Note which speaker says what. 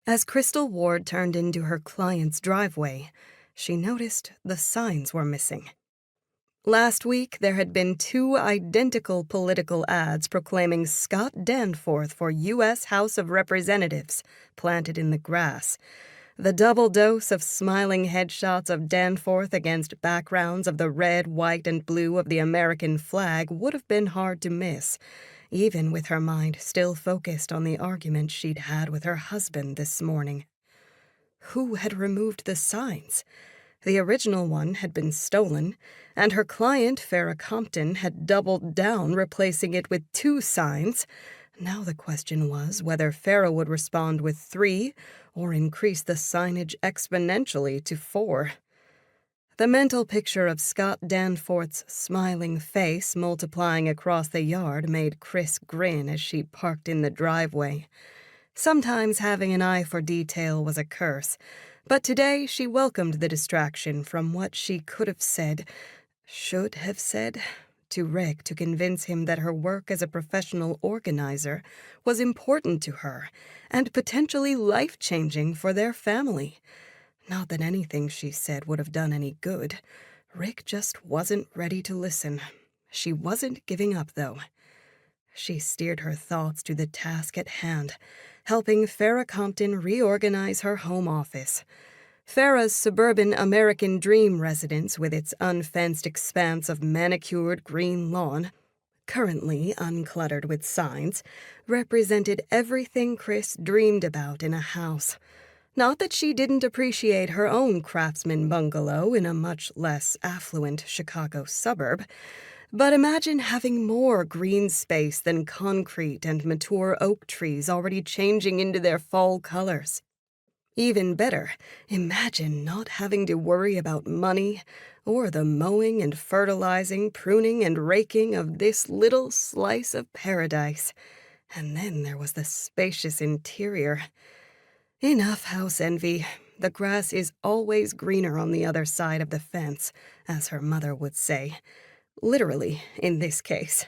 Speaker 1: As Crystal Ward turned into her client's driveway, she noticed the signs were missing. Last week, there had been 2 identical political ads proclaiming Scott Danforth for U.S. House of Representatives planted in the grass. The double dose of smiling headshots of Danforth against backgrounds of the red, white, and blue of the American flag would have been hard to miss, even with her mind still focused on the argument she'd had with her husband this morning. Who had removed the signs? The original one had been stolen, and her client, Farrah Compton, had doubled down, replacing it with 2 signs. Now the question was whether Farrah would respond with 3 or increase the signage exponentially to 4. The mental picture of Scott Danforth's smiling face multiplying across the yard made Chris grin as she parked in the driveway. Sometimes having an eye for detail was a curse, but today she welcomed the distraction from what she could have said, should have said, to Rick to convince him that her work as a professional organizer was important to her and potentially life-changing for their family. Not that anything she said would have done any good. Rick just wasn't ready to listen. She wasn't giving up, though. She steered her thoughts to the task at hand, helping Farrah Compton reorganize her home office. Farrah's suburban American dream residence with its unfenced expanse of manicured green lawn, currently uncluttered with signs, represented everything Chris dreamed about in a house. Not that she didn't appreciate her own craftsman bungalow in a much less affluent Chicago suburb, but imagine having more green space than concrete and mature oak trees already changing into their fall colors. Even better, imagine not having to worry about money or the mowing and fertilizing, pruning and raking of this little slice of paradise. And then there was the spacious interior. Enough house envy. The grass is always greener on the other side of the fence, as her mother would say. Literally, in this case.